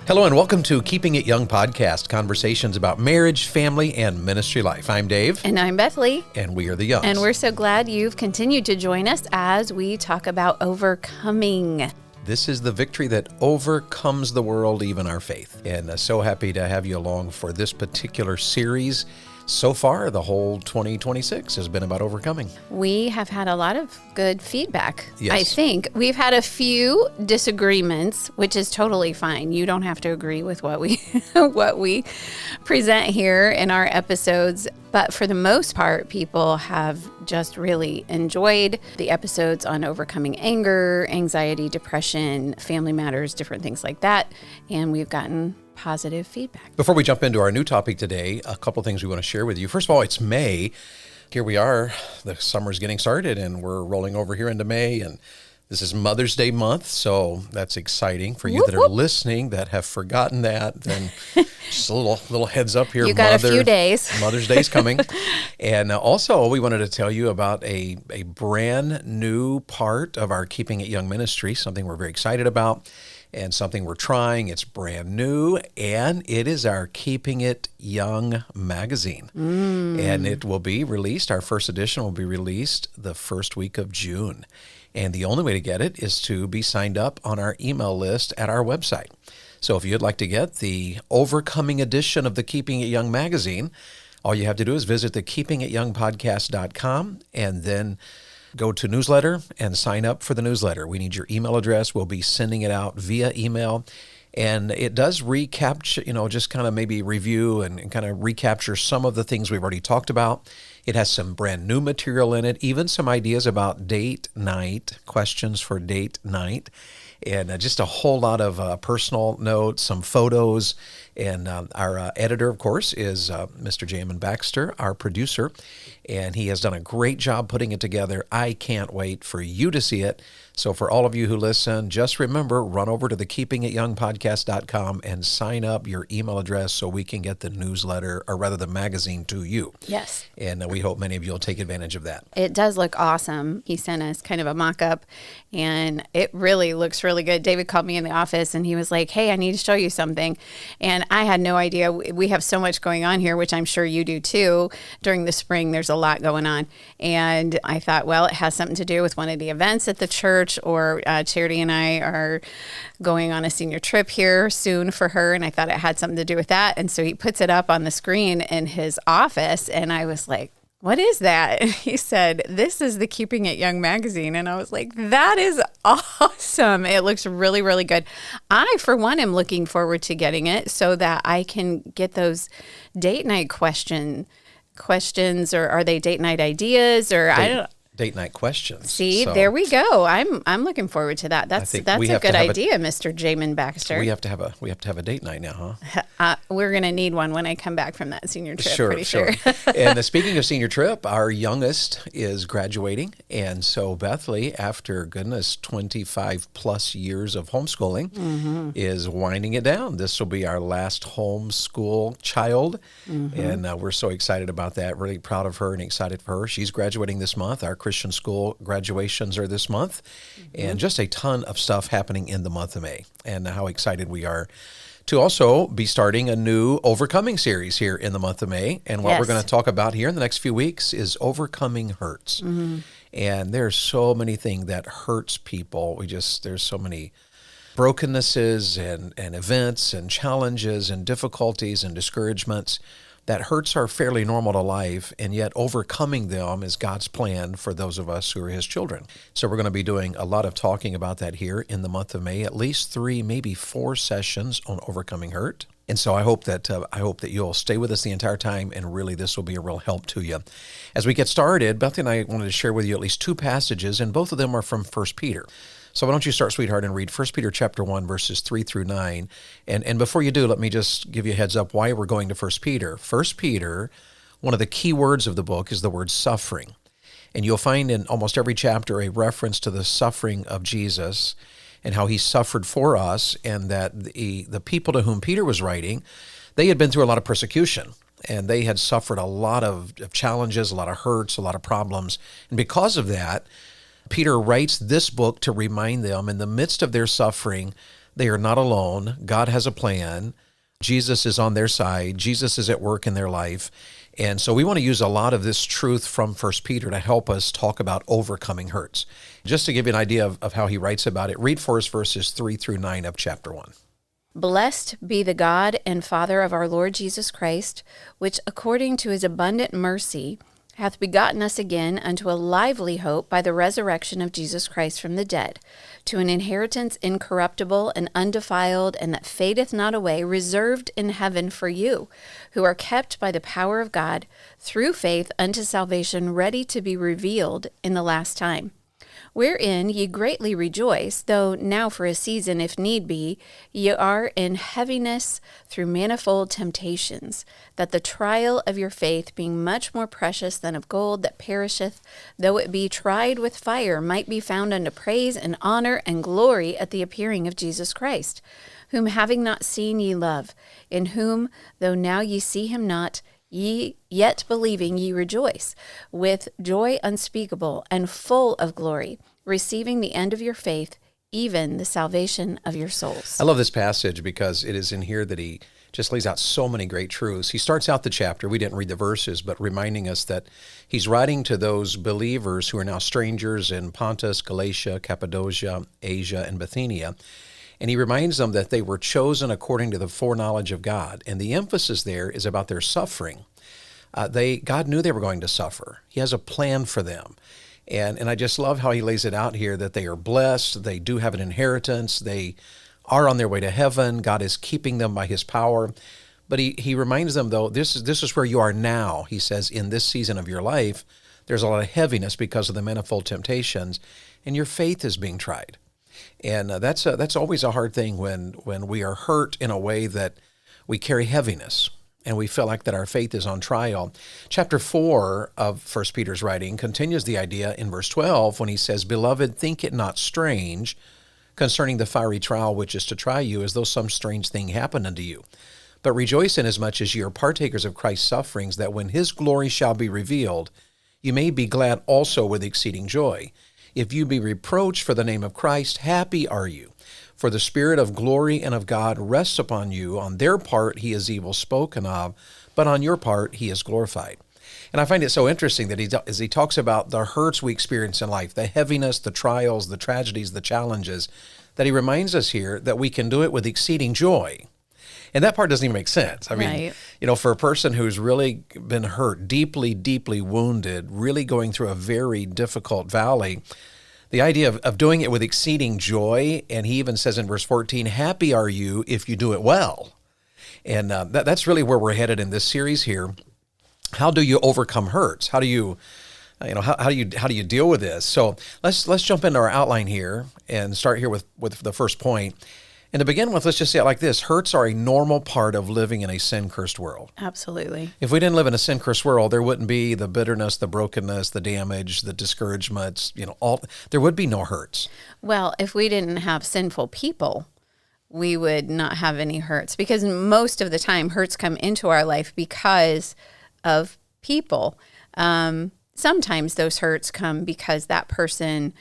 Hello and welcome to Keeping It Young podcast, conversations about marriage, family, and ministry life. I'm Dave. And I'm Bethlie. And we are the Youngs. And we're so glad you've continued to join us as we talk about overcoming. This is the victory that overcomes the world, even our faith. And so happy to have you along for this particular series. So far, the whole 2026 has been about overcoming. We have had a lot of good feedback. Yes. I think we've had a few disagreements, which is totally fine. You don't have to agree with what we what we present here in our episodes. But for the most part, people have just really enjoyed the episodes on overcoming anger, anxiety, depression, family matters, different things like that. And we've gotten positive feedback. Before we jump into our new topic today, a couple things we want to share with you. First of all, it's May. Here we are. The summer's getting started and we're rolling over here into May, and this is Mother's Day month, so that's exciting for you that are listening that have forgotten that. Then just a little heads up here. You got a few days. Mother's Day's coming. And also, we wanted to tell you about a brand new part of our Keeping It Young ministry, something we're very excited about and something we're trying. It's brand new, and it is our Keeping It Young magazine. And it will be released, our first edition will be released the first week of June. And the only way to get it is to be signed up on our email list at our website. So if you'd like to get the overcoming edition of the Keeping It Young magazine, all you have to do is visit the keepingityoungpodcast.com and then go to newsletter and sign up for the newsletter. We need your email address. We'll be sending it out via email. And it does recapture, just kind of maybe review and kind of recapture some of the things we've already talked about. It has some brand new material in it, even some ideas about date night, questions for date night, and just a whole lot of personal notes, some photos. And our editor, of course, is Mr. Jamin Baxter, our producer, and he has done a great job putting it together. I can't wait for you to see it. So for all of you who listen, just remember, run over to the keepingityoungpodcast.com and sign up your email address so we can get the newsletter, or rather the magazine, to you. Yes. And we hope many of you will take advantage of that. It does look awesome. He sent us kind of a mock-up, and it really looks really good. David called me in the office, and he was like, hey, I need to show you something. And I had no idea. We have so much going on here, which I'm sure you do too. During the spring, there's a lot going on. And I thought, well, it has something to do with one of the events at the church, or Charity and I are going on a senior trip here soon for her, and I thought it had something to do with that. And so he puts it up on the screen in his office, and I was like, what is that? And he said, this is the Keeping It Young magazine. And I was like, that is awesome. It looks really, really good. I, for one, am looking forward to getting it so that I can get those date night questions, or are they date night ideas, or I don't. Date night questions. See, there we go. I'm looking forward to that. That's a good idea, Mr. Jamin Baxter. We have to have a date night now, huh? We're going to need one when I come back from that senior trip. Sure. And speaking of senior trip, our youngest is graduating, and so Bethlie, after 25 plus years of homeschooling, is winding it down. This will be our last homeschool child, and we're so excited about that. Really proud of her and excited for her. She's graduating this month. Our Christian school graduations are this month, and just a ton of stuff happening in the month of May, and how excited we are to also be starting a new Overcoming series here in the month of May. And what we're going to talk about here in the next few weeks is Overcoming Hurts. And there's so many things that hurts people. There's so many brokennesses and events and challenges and difficulties and discouragements that hurts are fairly normal to life, and yet overcoming them is God's plan for those of us who are His children. So we're going to be doing a lot of talking about that here in the month of May, at least 3, maybe 4 sessions on overcoming hurt. And so I hope that you'll stay with us the entire time, and really this will be a real help to you. As we get started, Bethlie and I wanted to share with you at least 2 passages, and both of them are from 1 Peter. So why don't you start, sweetheart, and read 1 Peter chapter 1, verses 3 through 9. And before you do, let me just give you a heads up why we're going to 1 Peter. 1 Peter, one of the key words of the book is the word suffering. And you'll find in almost every chapter a reference to the suffering of Jesus and how He suffered for us, and that the people to whom Peter was writing, they had been through a lot of persecution. And they had suffered a lot of challenges, a lot of hurts, a lot of problems. And because of that, Peter writes this book to remind them in the midst of their suffering They are not alone. God has a plan. Jesus is on their side. Jesus is at work in their life. And so we want to use a lot of this truth from 1 Peter to help us talk about overcoming hurts. Just to give you an idea of how he writes about it, read for us verses 3 through 9 of chapter 1. Blessed be the God and Father of our Lord Jesus Christ, which according to his abundant mercy hath begotten us again unto a lively hope by the resurrection of Jesus Christ from the dead, to an inheritance incorruptible and undefiled, and that fadeth not away, reserved in heaven for you, who are kept by the power of God through faith unto salvation, ready to be revealed in the last time. Wherein ye greatly rejoice, though now for a season, if need be, ye are in heaviness through manifold temptations, that the trial of your faith, being much more precious than of gold that perisheth, though it be tried with fire, might be found unto praise and honor and glory at the appearing of Jesus Christ, whom having not seen ye love, in whom, though now ye see him not, ye yet believing ye rejoice, with joy unspeakable and full of glory, receiving the end of your faith, even the salvation of your souls. I love this passage because it is in here that he just lays out so many great truths. He starts out the chapter, we didn't read the verses, but reminding us that he's writing to those believers who are now strangers in Pontus, Galatia, Cappadocia, Asia, and Bithynia. And he reminds them that they were chosen according to the foreknowledge of God. And the emphasis there is about their suffering. God knew they were going to suffer. He has a plan for them. And I just love how he lays it out here that they are blessed. They do have an inheritance. They are on their way to heaven. God is keeping them by his power. But he reminds them, though, this is where you are now. He says, in this season of your life, there's a lot of heaviness because of the manifold temptations, and your faith is being tried. And that's always a hard thing when we are hurt in a way that we carry heaviness and we feel like that our faith is on trial. Chapter 4 of 1 Peter's writing continues the idea in verse 12 when he says, Beloved, think it not strange concerning the fiery trial which is to try you, as though some strange thing happened unto you. But rejoice inasmuch as ye are partakers of Christ's sufferings, that when his glory shall be revealed, you may be glad also with exceeding joy. If you be reproached for the name of Christ, happy are you. For the Spirit of glory and of God rests upon you. On their part he is evil spoken of, but on your part he is glorified. And I find it so interesting that as he talks about the hurts we experience in life, the heaviness, the trials, the tragedies, the challenges, that he reminds us here that we can do it with exceeding joy. And that part doesn't even make sense. I mean, Right. For a person who's really been hurt, deeply, deeply wounded, really going through a very difficult valley, the idea of doing it with exceeding joy, and he even says in verse 14, happy are you if you do it well. And that's really where we're headed in this series here. How do you overcome hurts? How do you how do you deal with this? So let's jump into our outline here and start here with the first point. And to begin with, let's just say it like this. Hurts are a normal part of living in a sin-cursed world. Absolutely. If we didn't live in a sin-cursed world, there wouldn't be the bitterness, the brokenness, the damage, the discouragements, there would be no hurts. Well, if we didn't have sinful people, we would not have any hurts, because most of the time hurts come into our life because of people. Sometimes those hurts come because that person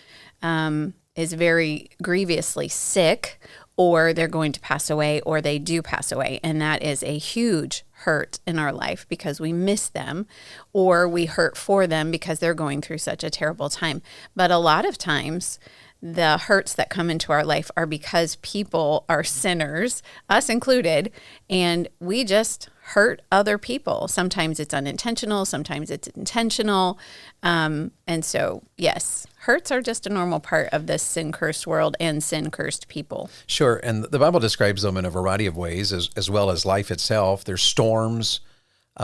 is very grievously sick, or they're going to pass away, or they do pass away. And that is a huge hurt in our life because we miss them, or we hurt for them because they're going through such a terrible time. But a lot of times, the hurts that come into our life are because people are sinners, us included, and we just hurt other people. Sometimes it's unintentional, sometimes it's intentional. And so, yes, hurts are just a normal part of this sin-cursed world and sin-cursed people. Sure, and the Bible describes them in a variety of ways, as well as life itself. There's storms.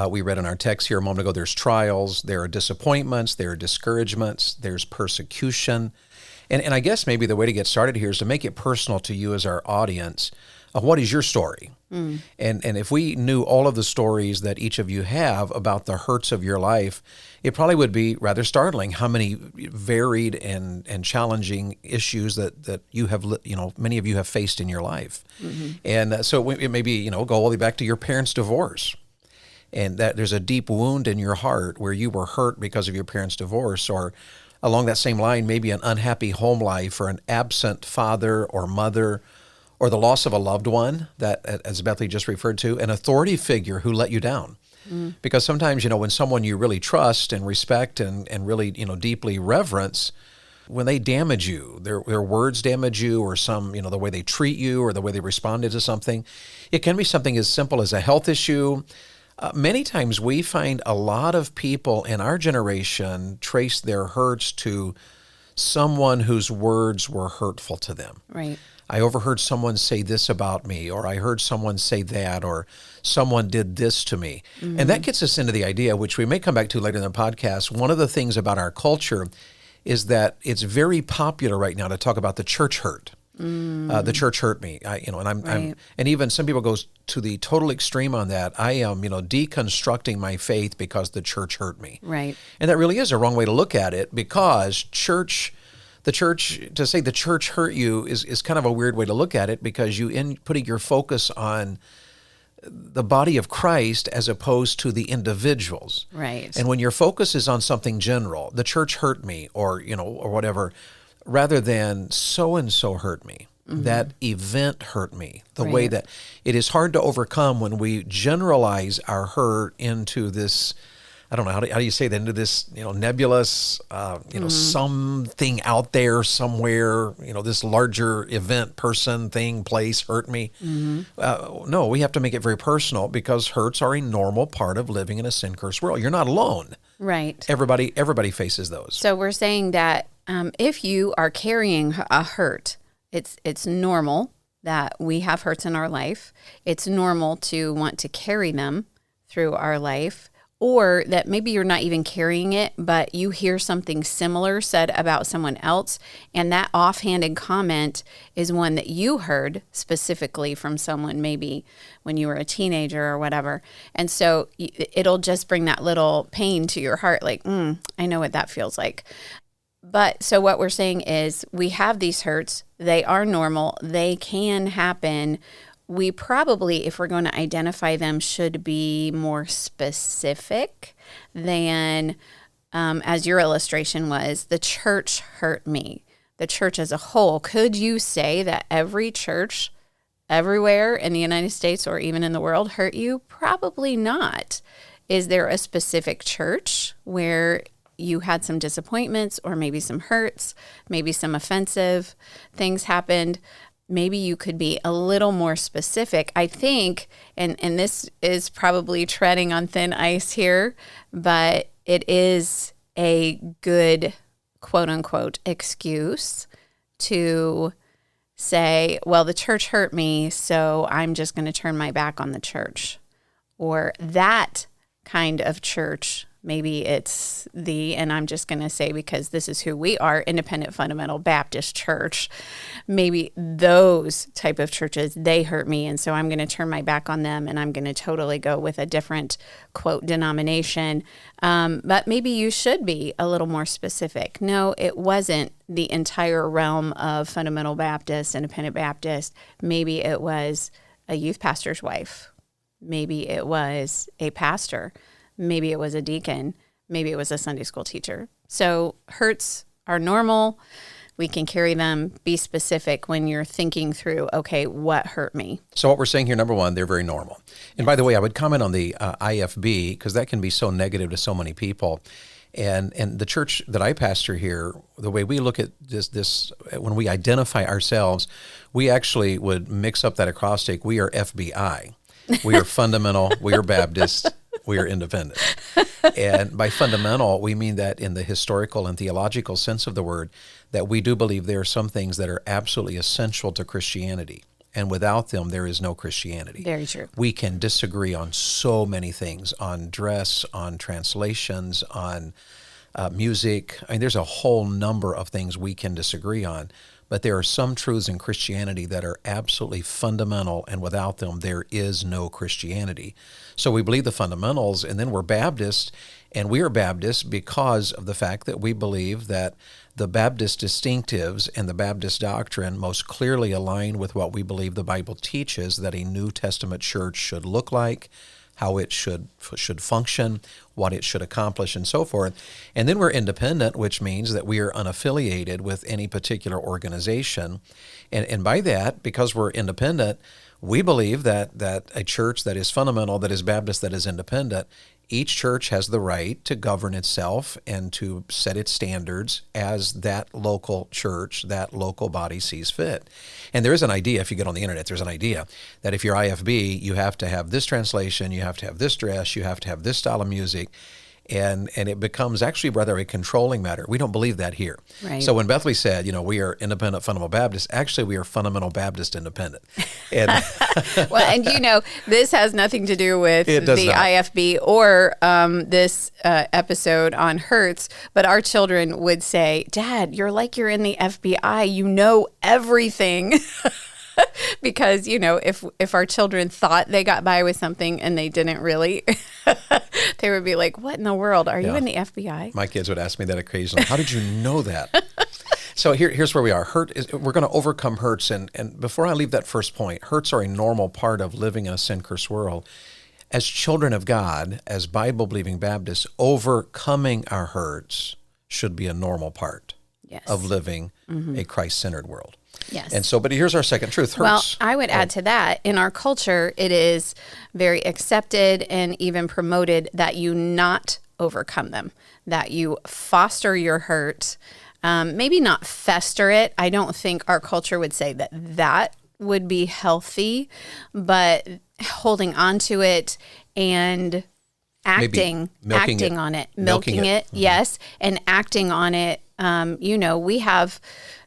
We read in our text here a moment ago, there's trials, there are disappointments, there are discouragements, there's persecution. And I guess maybe the way to get started here is to make it personal to you as our audience. What is your story? And if we knew all of the stories that each of you have about the hurts of your life, it probably would be rather startling how many varied and challenging issues that you have, many of you have faced in your life. Mm-hmm. And so it may be, go all the way back to your parents' divorce. And that there's a deep wound in your heart where you were hurt because of your parents' divorce, or along that same line, maybe an unhappy home life or an absent father or mother, or the loss of a loved one that, as Bethlie just referred to, an authority figure who let you down. Because sometimes, when someone you really trust and respect and really, deeply reverence, when they damage you, their words damage you, or the way they treat you or the way they responded to something, it can be something as simple as a health issue. Many times we find a lot of people in our generation trace their hurts to someone whose words were hurtful to them. Right. I overheard someone say this about me, or I heard someone say that, or someone did this to me. And that gets us into the idea, which we may come back to later in the podcast. One of the things about our culture is that it's very popular right now to talk about the church hurt. The church hurt me, and even some people go to the total extreme on that. I am, deconstructing my faith because the church hurt me. Right. And that really is a wrong way to look at it, because to say the church hurt you is kind of a weird way to look at it, because putting your focus on the body of Christ as opposed to the individuals. Right. And when your focus is on something general, the church hurt me, or whatever, rather than so-and-so hurt me, that event hurt me, the way that it is hard to overcome when we generalize our hurt into this, I don't know, how do you say that, into this, nebulous, something out there somewhere, this larger event, person, thing, place hurt me. No, we have to make it very personal, because hurts are a normal part of living in a sin-cursed world. You're not alone. Right. Everybody faces those. So we're saying that if you are carrying a hurt, it's normal that we have hurts in our life. It's normal to want to carry them through our life, or that maybe you're not even carrying it, but you hear something similar said about someone else, and that offhanded comment is one that you heard specifically from someone maybe when you were a teenager or whatever. And so it'll just bring that little pain to your heart, like, I know what that feels like. But so what we're saying is we have these hurts. They are normal. They can happen. We probably, if we're going to identify them, should be more specific than, as your illustration was, the church hurt me. The church as a whole. Could you say that every church everywhere in the United States or even in the world hurt you? Probably not. Is there a specific church where you had some disappointments, or maybe some hurts, maybe some offensive things happened? Maybe you could be a little more specific. I think, and this is probably treading on thin ice here, but it is a good, quote unquote, excuse to say, well, the church hurt me, so I'm just going to turn my back on the church. Or that kind of church, maybe it's and I'm just going to say, because this is who we are, Independent Fundamental Baptist Church, maybe those type of churches, they hurt me, and so I'm going to turn my back on them, and I'm going to totally go with a different, quote, denomination. But maybe you should be a little more specific. No, it wasn't the entire realm of Fundamental Baptist, Independent Baptist. Maybe it was a youth pastor's wife. Maybe it was a pastor. Maybe it was a deacon. Maybe it was a Sunday school teacher. So hurts are normal. We can carry them. Be specific when you're thinking through, okay, what hurt me? So what we're saying here, number one, they're very normal. And by the way, I would comment on the IFB, because that can be so negative to so many people. And the church that I pastor here, the way we look at this when we identify ourselves, we actually would mix up that acrostic. We are FBI. We are fundamental. We are Baptist. We are independent. And by fundamental, we mean that in the historical and theological sense of the word, that we do believe there are some things that are absolutely essential to Christianity. And without them, there is no Christianity. Very true. We can disagree on so many things, on dress, on translations, on music. I mean, there's a whole number of things we can disagree on. But there are some truths in Christianity that are absolutely fundamental, and without them, there is no Christianity. So we believe the fundamentals, and then we're Baptist, and we are Baptist because of the fact that we believe that the Baptist distinctives and the Baptist doctrine most clearly align with what we believe the Bible teaches that a New Testament church should look like, how it should function, what it should accomplish, and so forth. And then we're independent, which means that we are unaffiliated with any particular organization. And by that, because we're independent, we believe that a church that is fundamental, that is Baptist, that is independent, each church has the right to govern itself and to set its standards as that local church, that local body sees fit. And there is an idea, if you get on the internet, there's an idea that if you're IFB, you have to have this translation, you have to have this dress, you have to have this style of music. And it becomes actually rather a controlling matter. We don't believe that here. Right. So when Bethlie said, we are independent fundamental Baptist, actually we are fundamental Baptist independent. And well, and this has nothing to do with the not. IFB or this episode on Hurts, but our children would say, Dad, you're like you're in the FBI. You know everything. Because, if our children thought they got by with something and they didn't really, they would be like, what in the world? Are you in the FBI? My kids would ask me that occasionally. How did you know that? So here's where we are. We're going to overcome hurts. And before I leave that first point, hurts are a normal part of living in a sin-cursed world. As children of God, as Bible-believing Baptists, overcoming our hurts should be a normal part of living a Christ-centered world. Yes. And so, but here's our second truth. Hurts. Well, I would add to that, in our culture, it is very accepted and even promoted that you not overcome them, that you foster your hurt, maybe not fester it. I don't think our culture would say that would be healthy, but holding on to it and milking it, yes, and acting on it. We have,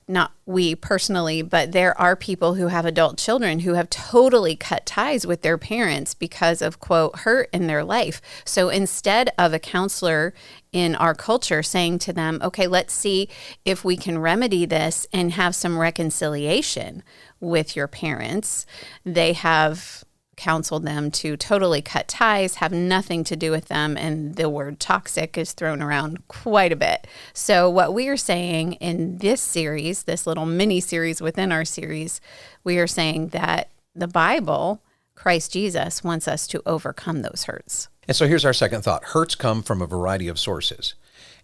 not we personally, but there are people who have adult children who have totally cut ties with their parents because of, quote, hurt in their life. So instead of a counselor in our culture saying to them, okay, let's see if we can remedy this and have some reconciliation with your parents, they have counseled them to totally cut ties, have nothing to do with them, and the word toxic is thrown around quite a bit. So what we are saying in this series, this little mini series within our series, we are saying that the Bible, Christ Jesus, wants us to overcome those hurts. And so here's our second thought. Hurts come from a variety of sources.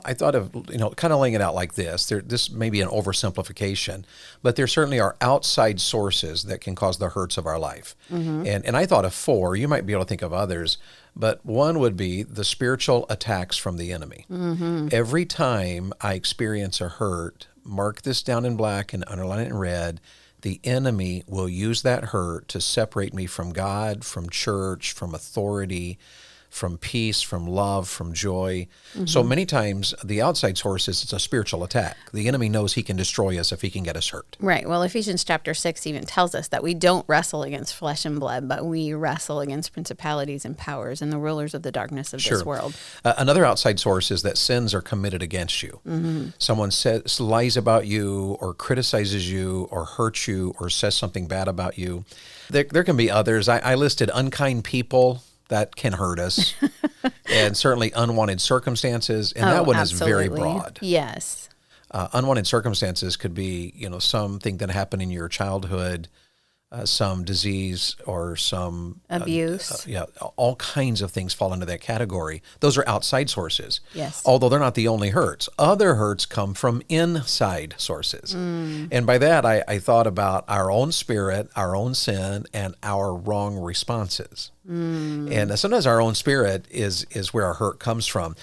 I thought of, kind of laying it out like this. This may be an oversimplification, but there certainly are outside sources that can cause the hurts of our life. Mm-hmm. And I thought of 4. You might be able to think of others, but one would be the spiritual attacks from the enemy. Mm-hmm. Every time I experience a hurt, mark this down in black and underline it in red, the enemy will use that hurt to separate me from God, from church, from authority, from peace, from love, from joy. Mm-hmm. So many times the outside source is it's a spiritual attack. The enemy knows he can destroy us if he can get us hurt. Right. Well, Ephesians chapter 6 even tells us that we don't wrestle against flesh and blood, but we wrestle against principalities and powers and the rulers of the darkness of this world. Another outside source is that sins are committed against you. Mm-hmm. Someone lies about you or criticizes you or hurts you or says something bad about you. There can be others. I listed unkind people that can hurt us, and certainly unwanted circumstances, and that one absolutely. Is very broad. Yes. Unwanted circumstances could be, something that happened in your childhood, some disease or some abuse. All kinds of things fall into that category. Those are outside sources. Yes. Although they're not the only hurts. Other hurts come from inside sources. Mm. And by that, I thought about our own spirit, our own sin, and our wrong responses. Mm. And sometimes our own spirit is where our hurt comes from.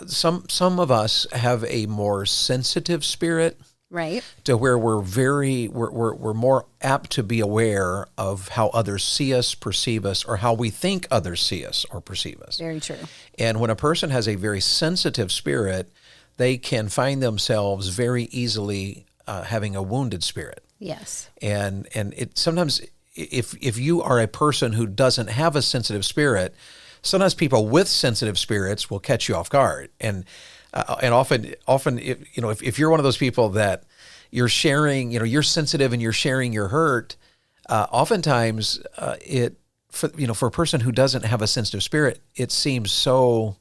Some of us have a more sensitive spirit. Right. To where we're more apt to be aware of how others see us, perceive us, or how we think others see us or perceive us. Very true. And when a person has a very sensitive spirit, they can find themselves very easily having a wounded spirit. Yes. And it sometimes, if you are a person who doesn't have a sensitive spirit, sometimes people with sensitive spirits will catch you off guard. And often, if you're one of those people that you're sharing, you're sensitive and you're sharing your hurt, oftentimes for a person who doesn't have a sensitive spirit, it seems so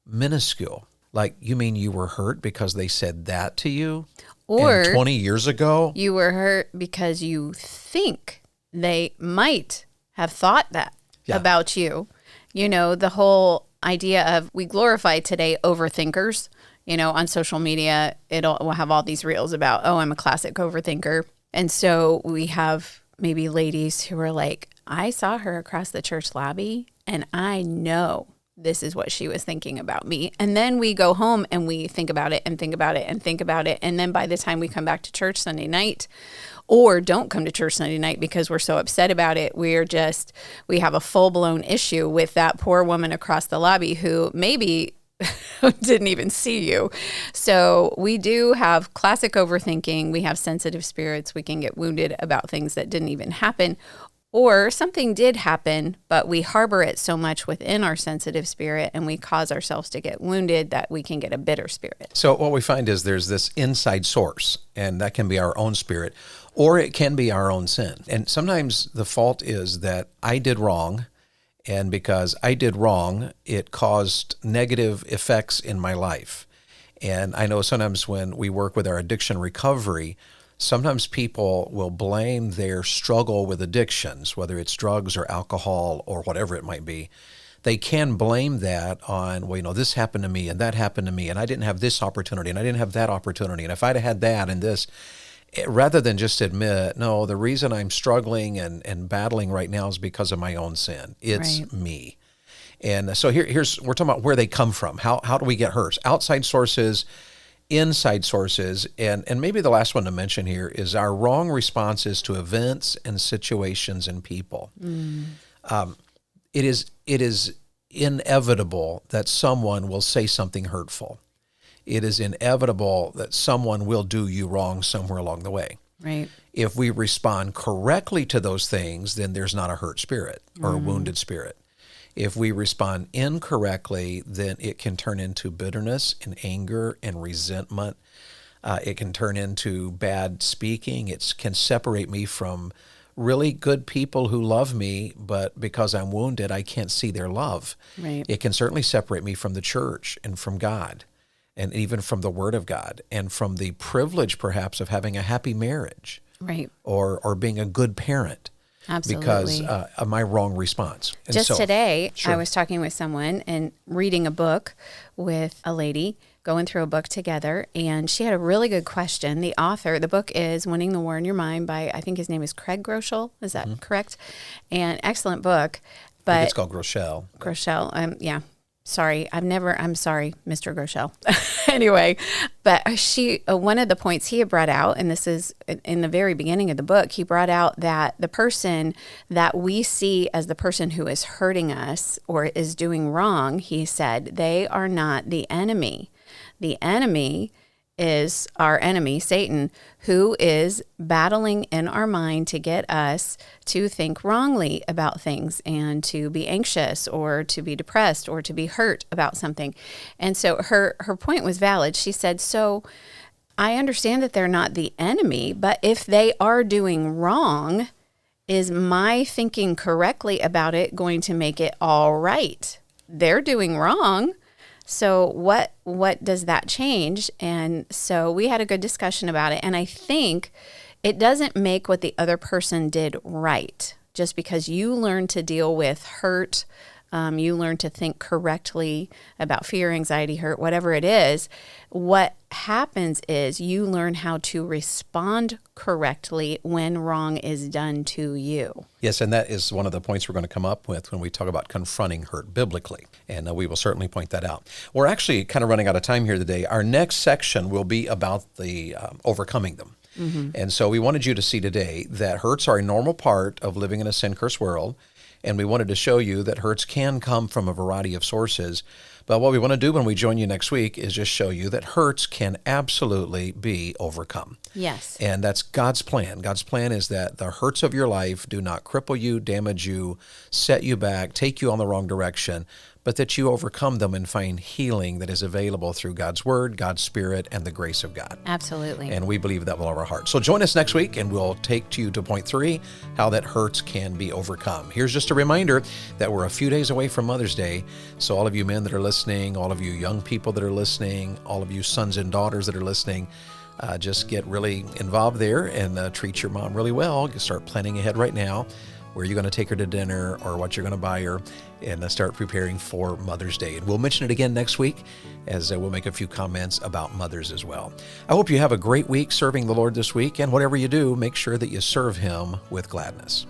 minuscule. Like, you mean you were hurt because they said that to you? Or 20 years ago? You were hurt because you think they might have thought that about you. The whole idea of we glorify today overthinkers. On social media, we'll have all these reels about, oh, I'm a classic overthinker. And so we have maybe ladies who are like, I saw her across the church lobby and I know this is what she was thinking about me. And then we go home and we think about it and think about it and think about it. And then by the time we come back to church Sunday night, or don't come to church Sunday night because we're so upset about it, we have a full-blown issue with that poor woman across the lobby who maybe didn't even see you. So we do have classic overthinking. We have sensitive spirits. We can get wounded about things that didn't even happen, or something did happen, but we harbor it so much within our sensitive spirit and we cause ourselves to get wounded that we can get a bitter spirit. So what we find is there's this inside source, and that can be our own spirit, or it can be our own sin. And sometimes the fault is that I did wrong, and because I did wrong, it caused negative effects in my life. And I know sometimes when we work with our addiction recovery, sometimes people will blame their struggle with addictions, whether it's drugs or alcohol or whatever it might be. They can blame that on, this happened to me and that happened to me, and I didn't have this opportunity and I didn't have that opportunity, and if I'd have had that and this, rather than just admit, no, the reason I'm struggling and battling right now is because of my own sin. It's right. Me. And so we're talking about where they come from. How do we get hurts? Outside sources, inside sources, and maybe the last one to mention here is our wrong responses to events and situations and people. It is inevitable that someone will say something hurtful. It is inevitable that someone will do you wrong somewhere along the way. Right. If we respond correctly to those things, then there's not a hurt spirit or a wounded spirit. If we respond incorrectly, then it can turn into bitterness and anger and resentment. It can turn into bad speaking. It can separate me from really good people who love me, but because I'm wounded, I can't see their love. Right. It can certainly separate me from the church and from God, and even from the Word of God, and from the privilege perhaps of having a happy marriage, right, or being a good parent. Absolutely. Because of my wrong response. And Just today, sure. I was talking with someone and reading a book with a lady, going through a book together, and she had a really good question. The book is Winning the War in Your Mind by, I think his name is Craig Groeschel. Is that correct? And excellent book. But I think it's called Groeschel. Groeschel, yeah. Sorry, I'm sorry, Mr. Groeschel. Anyway, but one of the points he had brought out, and this is in the very beginning of the book, he brought out that the person that we see as the person who is hurting us or is doing wrong, he said, they are not the enemy. The enemy is our enemy, Satan, who is battling in our mind to get us to think wrongly about things and to be anxious or to be depressed or to be hurt about something. And so her point was valid. She said, so I understand that they're not the enemy, but if they are doing wrong, is my thinking correctly about it going to make it all right? They're doing wrong. So what does that change? And so we had a good discussion about it. And I think it doesn't make what the other person did right. Just because you learn to deal with hurt, you learn to think correctly about fear, anxiety, hurt, whatever it is, what happens is you learn how to respond correctly when wrong is done to you. Yes, and that is one of the points we're going to come up with when we talk about confronting hurt biblically, and we will certainly point that out. We're actually kind of running out of time here today. Our next section will be about the overcoming them. Mm-hmm. And so we wanted you to see today that hurts are a normal part of living in a sin-cursed world, and we wanted to show you that hurts can come from a variety of sources. But what we want to do when we join you next week is just show you that hurts can absolutely be overcome. Yes. And that's God's plan. God's plan is that the hurts of your life do not cripple you, damage you, set you back, take you on the wrong direction, but that you overcome them and find healing that is available through God's Word, God's Spirit, and the grace of God. Absolutely. And we believe that with all of our hearts. So join us next week, and we'll take you to point 3, how that hurts can be overcome. Here's just a reminder that we're a few days away from Mother's Day. So all of you men that are listening, all of you young people that are listening, all of you sons and daughters that are listening, just get really involved there and treat your mom really well. Start planning ahead right now where you're going to take her to dinner or what you're going to buy her, and start preparing for Mother's Day. And we'll mention it again next week as we'll make a few comments about mothers as well. I hope you have a great week serving the Lord this week, and whatever you do, make sure that you serve Him with gladness.